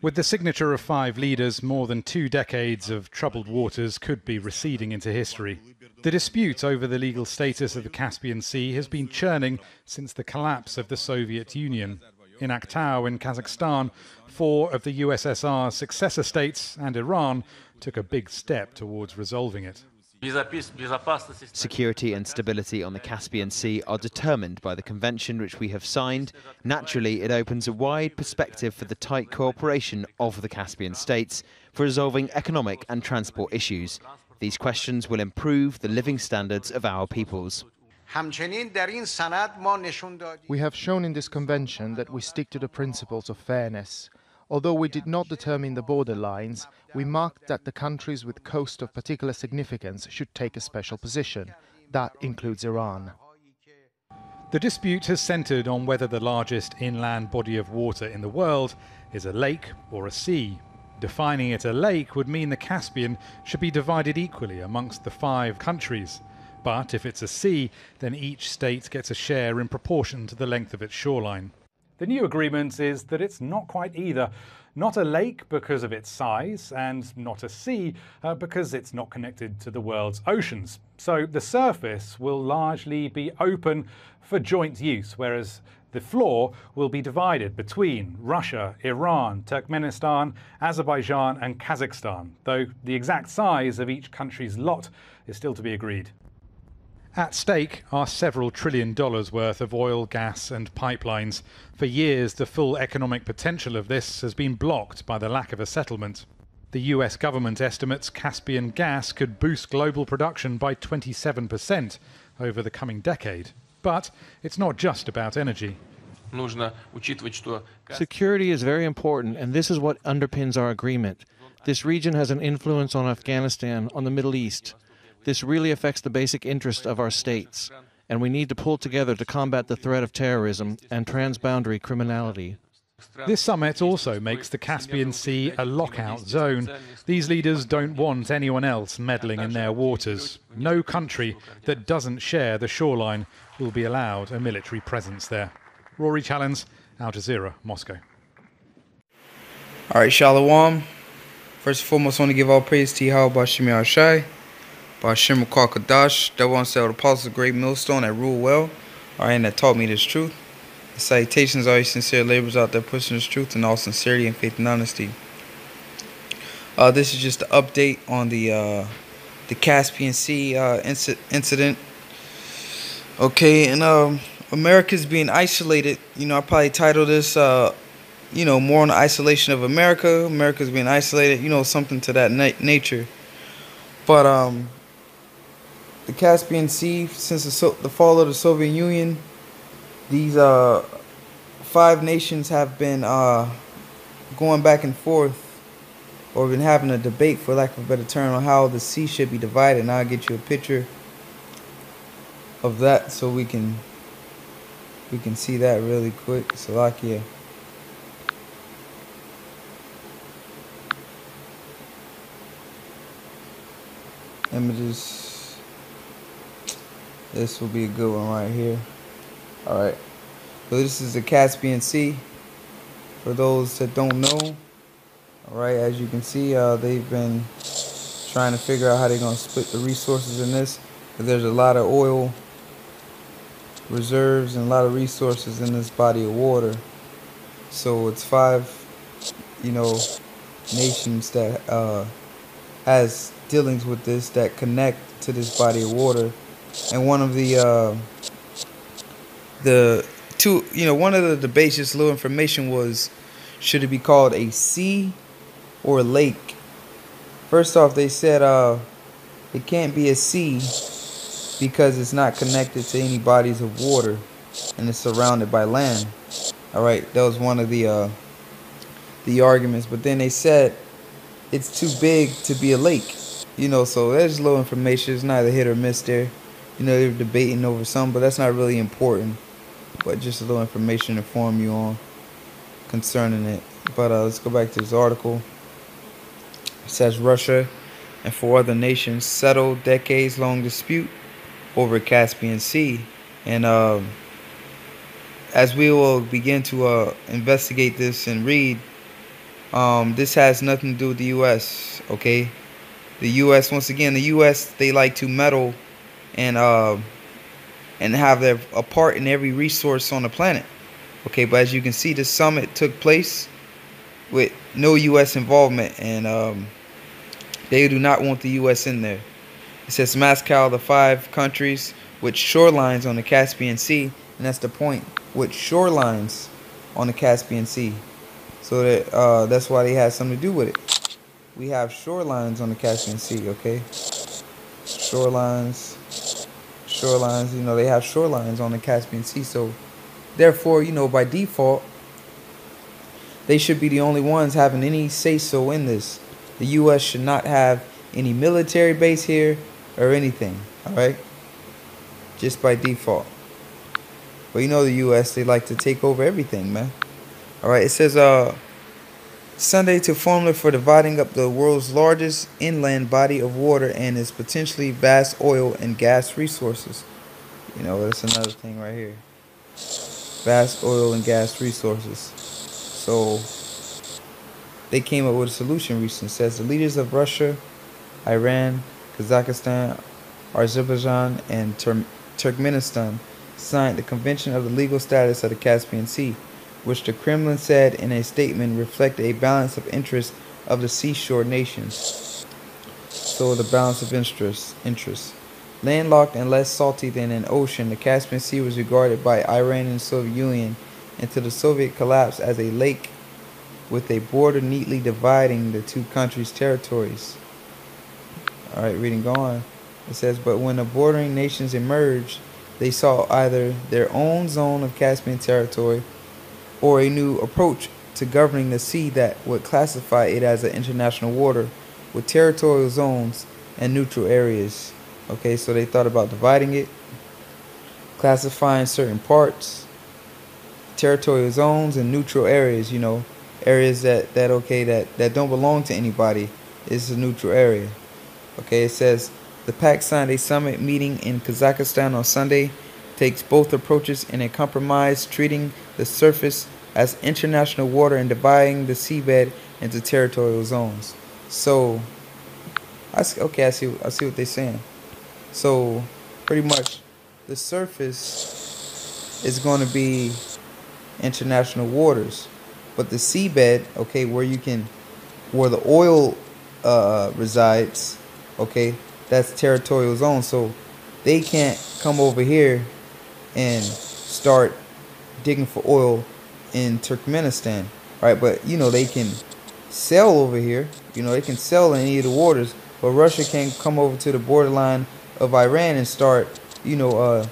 With the signature of 5 leaders, more than 2 decades of troubled waters could be receding into history. The dispute over the legal status of the Caspian Sea has been churning since the collapse of the Soviet Union. In Aktau in Kazakhstan, 4 of the USSR's successor states and Iran took a big step towards resolving it. Security and stability on the Caspian Sea are determined by the convention which we have signed. Naturally, it opens a wide perspective for the tight cooperation of the Caspian states for resolving economic and transport issues. These questions will improve the living standards of our peoples. We have shown in this convention that we stick to the principles of fairness. Although we did not determine the border lines, we marked that the countries with coast of particular significance should take a special position. That includes Iran. The dispute has centred on whether the largest inland body of water in the world is a lake or a sea. Defining it a lake would mean the Caspian should be divided equally amongst the 5 countries. But if it's a sea, then each state gets a share in proportion to the length of its shoreline. The new agreement is that it's not quite either. Not a lake because of its size, and not a sea because it's not connected to the world's oceans. So the surface will largely be open for joint use, whereas the floor will be divided between Russia, Iran, Turkmenistan, Azerbaijan and Kazakhstan, though the exact size of each country's lot is still to be agreed. At stake are several $1 trillion worth of oil, gas and pipelines. For years, the full economic potential of this has been blocked by the lack of a settlement. The US government estimates Caspian gas could boost global production by 27% over the coming decade. But it's not just about energy. Security is very important, and this is what underpins our agreement. This region has an influence on Afghanistan, on the Middle East. This really affects the basic interest of our states, and we need to pull together to combat the threat of terrorism and transboundary criminality. This summit also makes the Caspian Sea a lockout zone. These leaders don't want anyone else meddling in their waters. No country that doesn't share the shoreline will be allowed a military presence there. Rory Challens, Al Jazeera, Moscow. All right, Shalom. First and foremost, I want to give all praise to Yahweh Bashim Yahshai. Bashim Kadash, that one said the apostles of great millstone that rule well, and that taught me this truth. The salutations are sincere laborers out there pushing this truth in all sincerity and faith and honesty. This is just an update on the Caspian Sea incident. Okay, and America's being isolated. You know, I probably titled this, you know, more on the isolation of America. America's being isolated. You know, something to that nature. But the Caspian Sea, since the fall of the Soviet Union, these 5 nations have been going back and forth, or been having a debate, for lack of a better term, on how the sea should be divided. And I'll get you a picture of that so we can see that really quick. Salakia. Images. This will be a good one right here. Alright. So this is the Caspian Sea. For those that don't know. Alright, as you can see, they've been trying to figure out how they're going to split the resources in this. Because there's a lot of oil reserves and a lot of resources in this body of water. So it's 5, you know, nations that has dealings with this, that connect to this body of water. And one of the two, you know, one of the debates, just a little information, was should it be called a sea or a lake? First off, they said it can't be a sea because it's not connected to any bodies of water and it's surrounded by land. All right, that was one of the arguments. But then they said it's too big to be a lake. You know, so there's a little information. It's neither hit or miss there. You know, they're debating over some, but that's not really important. But just a little information to inform you on concerning it. But let's go back to this article. It says Russia and 4 other nations settled decades-long dispute over Caspian Sea. And as we will begin to investigate this and read, This has nothing to do with the U.S. Okay, the U.S. once again, the U.S. they like to meddle and have a part in every resource on the planet. Okay, but as you can see, the summit took place with no U.S. involvement, and they do not want the U.S. in there. It says Moscow, the 5 countries with shorelines on the Caspian Sea, and that's the point, with shorelines on the Caspian Sea. So that's why they had something to do with it. We have shorelines on the Caspian Sea, okay? Shorelines, you know, they have shorelines on the Caspian Sea. So, therefore, you know, by default, they should be the only ones having any say-so in this. The U.S. should not have any military base here or anything, all right? Just by default. But you know the U.S., they like to take over everything, man. All right, it says Sunday to formula for dividing up the world's largest inland body of water and its potentially vast oil and gas resources. You know, that's another thing right here. Vast oil and gas resources. So they came up with a solution recently. It says the leaders of Russia, Iran, Kazakhstan, Azerbaijan, and Turkmenistan signed the Convention of the Legal Status of the Caspian Sea, which the Kremlin said in a statement reflected a balance of interest of the seashore nations. So the balance of interest. Landlocked and less salty than an ocean, the Caspian Sea was regarded by Iran and the Soviet Union until the Soviet collapse as a lake with a border neatly dividing the two countries' territories. Alright, reading on. It says, but when the bordering nations emerged, they saw either their own zone of Caspian territory or a new approach to governing the sea that would classify it as an international water with territorial zones and neutral areas. Okay, so they thought about dividing it, classifying certain parts, territorial zones and neutral areas, you know, areas that don't belong to anybody. Is a neutral area. Okay, it says the pact signed a summit meeting in Kazakhstan on Sunday, takes both approaches in a compromise, treating the surface as international water and dividing the seabed into territorial zones. So, I see what they're saying. So, pretty much, the surface is going to be international waters, but the seabed, okay, where the oil resides, okay, that's territorial zone. So they can't come over here and start digging for oil in Turkmenistan, right? But you know, they can sell over here, you know, they can sell in any of the waters, but Russia can't come over to the borderline of Iran and start, you know,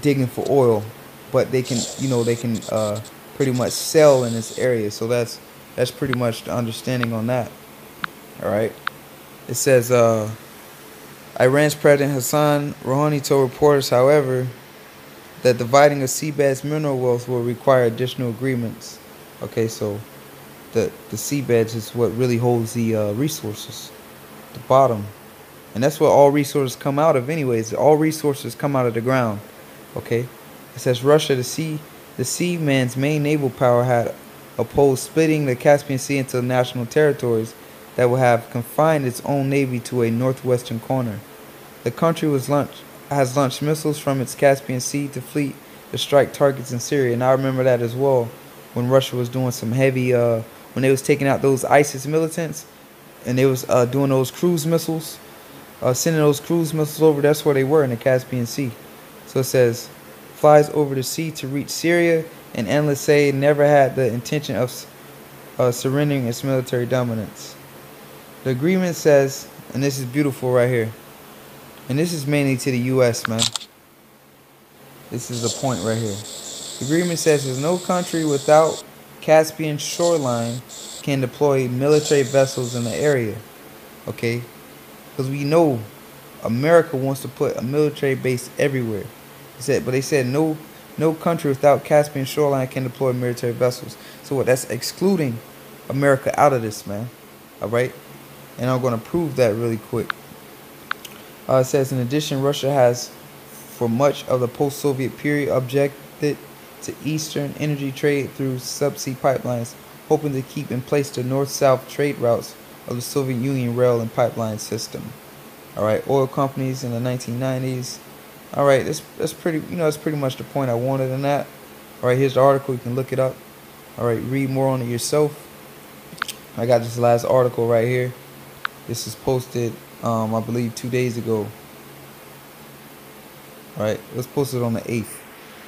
digging for oil. But they can, you know, pretty much sell in this area. So that's pretty much the understanding on that. All right. It says Iran's President Hassan Rouhani told reporters, however, that dividing a seabed's mineral wealth will require additional agreements. Okay, so the seabeds is what really holds the resources, the bottom, and that's what all resources come out of. Anyways, all resources come out of the ground. Okay, it says Russia, the sea man's main naval power, had opposed splitting the Caspian Sea into national territories that would have confined its own navy to a northwestern corner. The country has launched missiles from its Caspian Sea to fleet to strike targets in Syria, and I remember that as well when Russia was doing some heavy, when they was taking out those ISIS militants, and they was doing those cruise missiles, sending those cruise missiles over. That's where they were, in the Caspian Sea. So it says, flies over the sea to reach Syria, and analysts say it never had the intention of surrendering its military dominance. The agreement says, and this is beautiful right here, and this is mainly to the U.S., man. This is the point right here. The agreement says there's no country without Caspian shoreline can deploy military vessels in the area. Okay? Because we know America wants to put a military base everywhere. But they said no country without Caspian shoreline can deploy military vessels. So what? That's excluding America out of this, man. All right? And I'm going to prove that really quick. It says, in addition, Russia has, for much of the post-Soviet period, objected to Eastern energy trade through subsea pipelines, hoping to keep in place the north-south trade routes of the Soviet Union rail and pipeline system. All right, oil companies in the 1990s. All right, that's pretty, that's pretty much the point I wanted in that. All right, here's the article. You can look it up. All right, read more on it yourself. I got this last article right here. This is posted, I believe, 2 days ago. All right, it was posted on the 8th.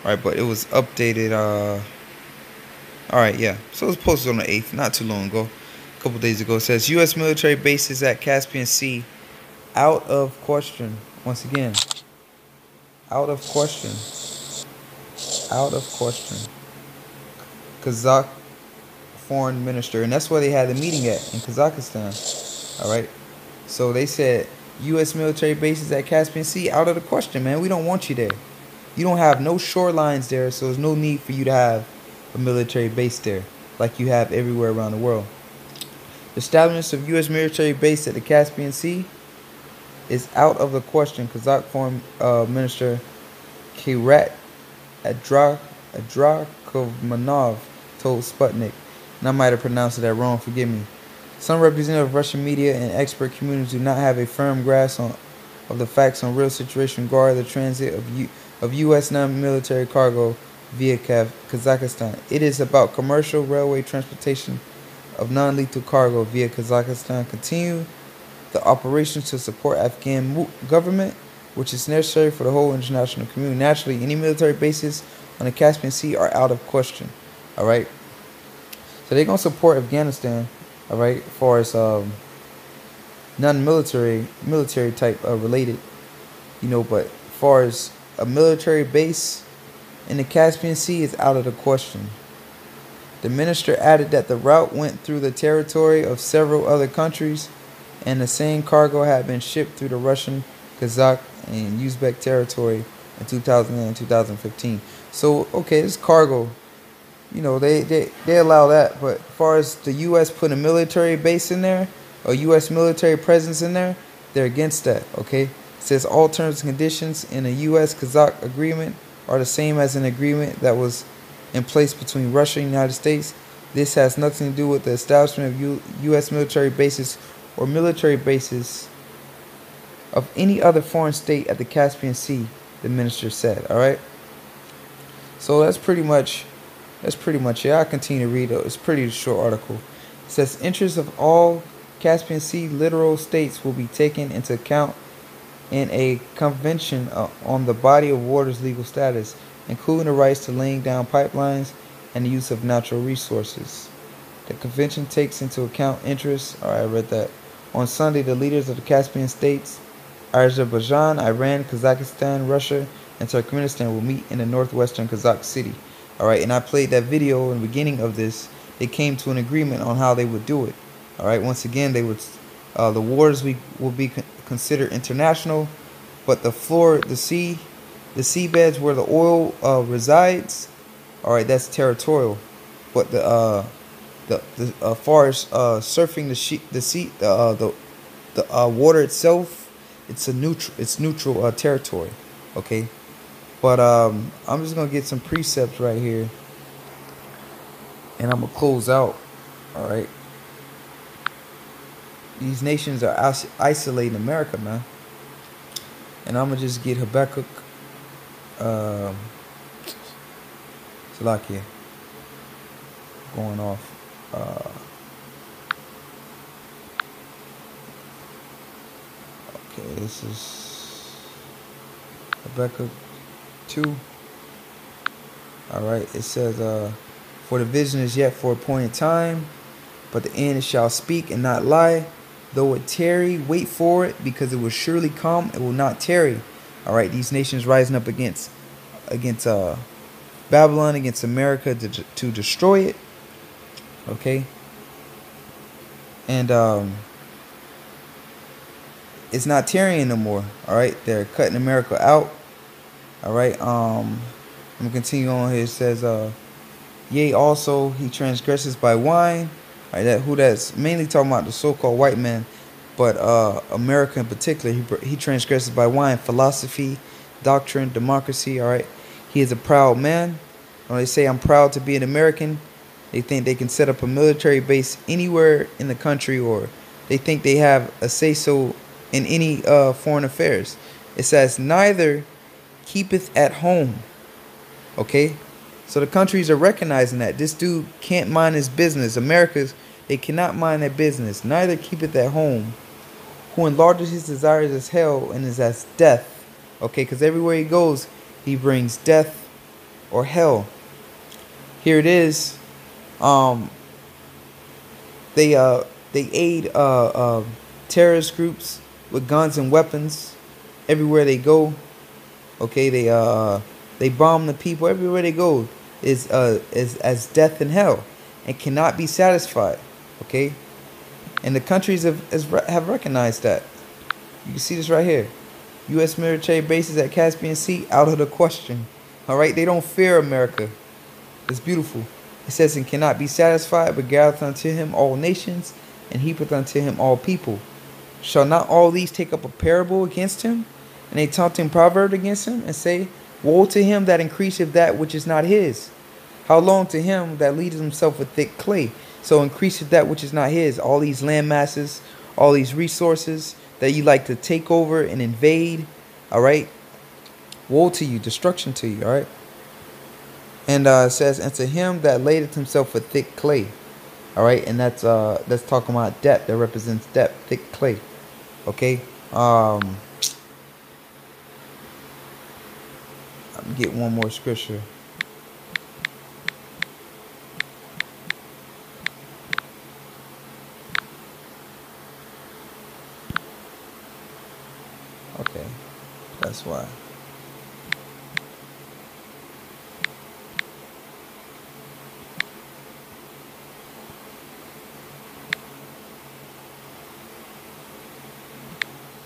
All right, but it was updated. All right, yeah. So it was posted on the 8th, not too long ago, a couple days ago. It says U.S. military bases at Caspian Sea out of question. Once again, out of question. Out of question. Kazakh foreign minister, and that's where they had the meeting at, in Kazakhstan. All right. So they said U.S. military bases at Caspian Sea out of the question, man. We don't want you there. You don't have no shorelines there, so there's no need for you to have a military base there like you have everywhere around the world. The establishment of U.S. military base at the Caspian Sea is out of the question, Kazakh Foreign Minister Kairat Adrakovmanov told Sputnik. And I might have pronounced that wrong, forgive me. Some representatives of Russian media and expert communities do not have a firm grasp of the facts on real situation regarding the transit of U.S. non-military cargo via Kazakhstan. It is about commercial railway transportation of non-lethal cargo via Kazakhstan. Continue the operations to support Afghan government, which is necessary for the whole international community. Naturally, any military bases on the Caspian Sea are out of question. All right. So they're gonna support Afghanistan. All right, as far as non-military, military type related, but as far as a military base in the Caspian Sea is out of the question. The minister added that the route went through the territory of several other countries, and the same cargo had been shipped through the Russian, Kazakh, and Uzbek territory in 2000 and 2015. So, okay, this cargo, they allow that, but as far as the U.S. putting a military base in there, or U.S. military presence in there, they're against that, okay? It says all terms and conditions in a U.S.-Kazakh agreement are the same as an agreement that was in place between Russia and the United States. This has nothing to do with the establishment of U.S. military bases or military bases of any other foreign state at the Caspian Sea, the minister said, all right? So that's pretty much it. I'll continue to read it. It's a pretty short article. It says, interests of all Caspian Sea littoral states will be taken into account in a convention on the body of water's legal status, including the rights to laying down pipelines and the use of natural resources. The convention takes into account interests. All right, I read that. On Sunday, the leaders of the Caspian states, Azerbaijan, Iran, Kazakhstan, Russia, and Turkmenistan will meet in the northwestern Kazakh city. All right, and I played that video in the beginning of this. They came to an agreement on how they would do it. All right, once again, they would, the waters will be considered international, but the floor, the seabeds where the oil resides, all right, that's territorial. But the far as surfing the water itself, it's neutral territory. Okay. But I'm just going to get some precepts right here. And I'm going to close out. All right. These nations are isolating America, man. And I'm going to just get Habakkuk. Salakia. Going off. Okay, this is Habakkuk 2. Alright, it says, for the vision is yet for a appointed time, but the end shall speak and not lie. Though it tarry, wait for it, because it will surely come, it will not tarry. Alright, these nations rising up against Babylon, against America to destroy it. Okay. And it's not tarrying no more. Alright, they're cutting America out. Alright, I'm gonna continue on here. It says, yea, also he transgresses by wine. All right, that's mainly talking about the so-called white man, but America in particular, he transgresses by wine, philosophy, doctrine, democracy. All right, he is a proud man. When they say I'm proud to be an American, They think they can set up a military base anywhere in the country, or they think they have a say-so in any foreign affairs. It says, neither keepeth at home. Okay? So the countries are recognizing that. This dude can't mind his business. America's, they cannot mind their business. Neither keepeth at home. Who enlarges his desires as hell and is as death. Okay? Because everywhere he goes, he brings death or hell. Here it is. They aid terrorist groups with guns and weapons everywhere they go. Okay, they bomb the people everywhere they go. Is as death and hell, and cannot be satisfied. Okay, and the countries have recognized that. You can see this right here. U.S. military bases at Caspian Sea, out of the question. All right, they don't fear America. It's beautiful. It says, and cannot be satisfied, but gathereth unto him all nations, and heapeth unto him all people. Shall not all these take up a parable against him, and a taunting proverb against him, and say, woe to him that increaseth that which is not his? How long to him that leadeth himself with thick clay? So increaseth that which is not his. All these land masses, all these resources that you like to take over and invade. All right. Woe to you, destruction to you. All right. And it says, and to him that ladeth himself with thick clay. All right. And that's talking about depth. That represents depth, thick clay. Okay. Let me get one more scripture. Okay, that's why.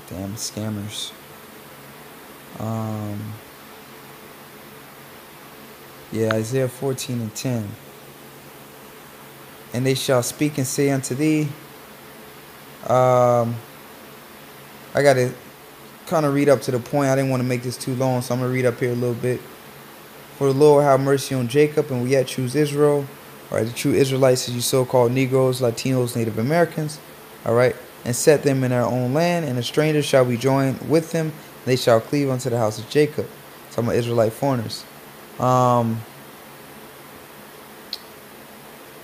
Damn scammers. Yeah, Isaiah 14:10. And they shall speak and say unto thee, I gotta kind of read up to the point. I didn't want to make this too long, so I'm gonna read up here a little bit. For the Lord have mercy on Jacob, and we yet choose Israel. All right, the true Israelites is you so-called Negroes, Latinos, Native Americans. All right, and set them in their own land, and the strangers shall be joined with them. And they shall cleave unto the house of Jacob. Talking about Israelite foreigners.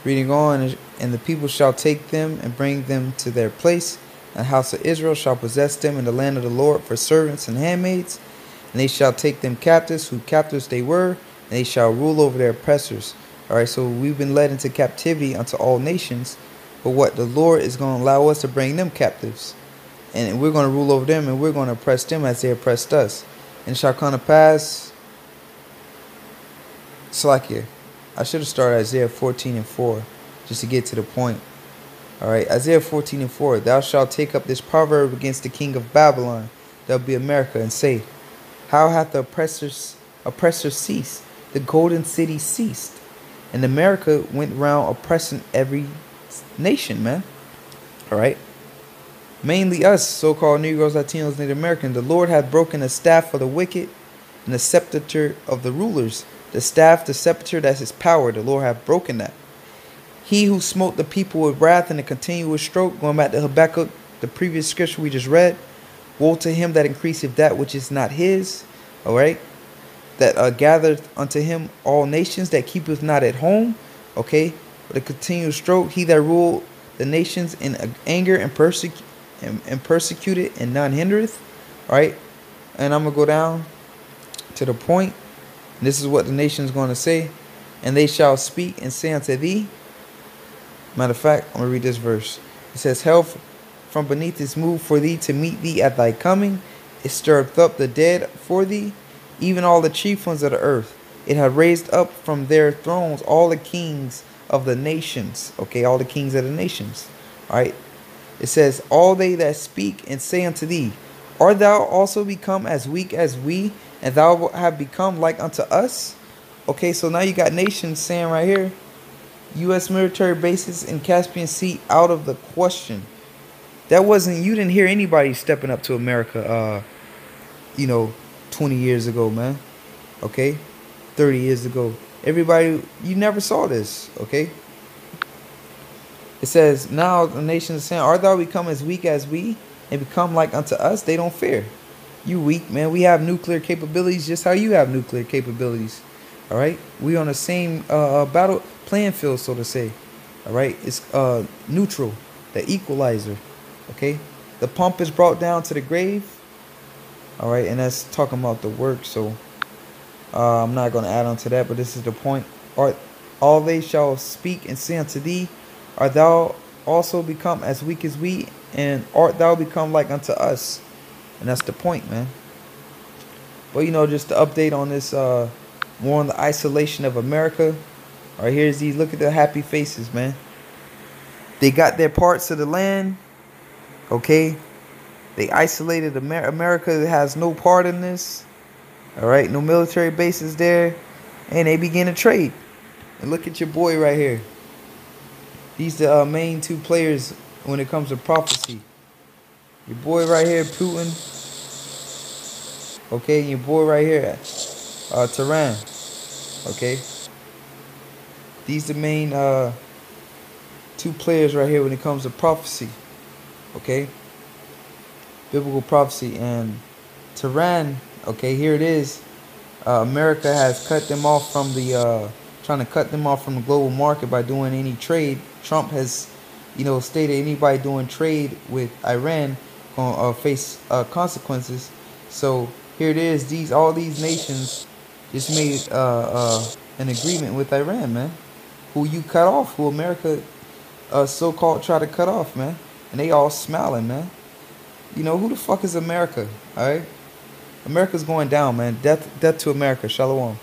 Reading on, and the people shall take them and bring them to their place. And the house of Israel shall possess them in the land of the Lord for servants and handmaids. And they shall take them captives, who captives they were, and they shall rule over their oppressors. All right, so we've been led into captivity unto all nations. But what the Lord is going to allow us to bring them captives. And we're going to rule over them, and we're going to oppress them as they oppressed us. And it shall come to pass. Slakia. I should have started Isaiah 14:4 just to get to the point. All right, Isaiah 14:4. Thou shalt take up this proverb against the king of Babylon, that'll be America, and say, how hath the oppressor ceased? The golden city ceased. And America went round oppressing every nation, man. All right. Mainly us, so-called Negroes, Latinos, Native Americans. The Lord hath broken the staff of the wicked and the scepter of the rulers. The staff, the scepter, that's his power. The Lord hath broken that. He who smote the people with wrath and a continuous stroke, going back to Habakkuk, the previous scripture we just read. Woe to him that increaseth that which is not his. All right. That gathereth unto him all nations, that keepeth not at home. Okay. With a continuous stroke, he that ruled the nations in anger and persecuted, and none hindereth. All right. And I'm going to go down to the point. This is what the nation is going to say. And they shall speak and say unto thee. Matter of fact, I'm going to read this verse. It says, hell from beneath is moved for thee to meet thee at thy coming. It stirreth up the dead for thee, even all the chief ones of the earth. It hath raised up from their thrones all the kings of the nations. Okay, all the kings of the nations. All right. It says, all they that speak and say unto thee, art thou also become as weak as we, and thou have become like unto us? Okay, so now you got nations saying right here, U.S. military bases in Caspian Sea out of the question. That wasn't, you didn't hear anybody stepping up to America, 20 years ago, man. Okay, 30 years ago. Everybody, you never saw this, okay? It says, now the nations are saying, art thou become as weak as we, and become like unto us? They don't fear. You weak, man. We have nuclear capabilities just how you have nuclear capabilities. All right? We on the same battle playing field, so to say. All right? It's neutral, the equalizer. Okay? The pump is brought down to the grave. All right? And that's talking about the work, so I'm not going to add on to that, but this is the point. All they shall speak and say unto thee, art thou also become as weak as we, and art thou become like unto us? And that's the point, man. But you know, just to update on this, more on the isolation of America. All right, here's these. Look at the happy faces, man. They got their parts of the land. Okay, they isolated America has no part in this. All right, no military bases there, and they begin to trade. And look at your boy right here. These the main two players when it comes to prophecy. Your boy right here, Putin. Okay, and your boy right here, Tehran. Okay. These the main two players right here when it comes to prophecy. Okay. Biblical prophecy. And Tehran, okay, here it is. America has cut them off from the, trying to cut them off from the global market by doing any trade. Trump has, you know, stated anybody doing trade with Iran gonna face consequences. So here it is. All these nations just made an agreement with Iran, man. Who you cut off? Who America so-called try to cut off, man. And they all smiling, man. You know, who the fuck is America? All right, America's going down, man. Death to America. Shalom.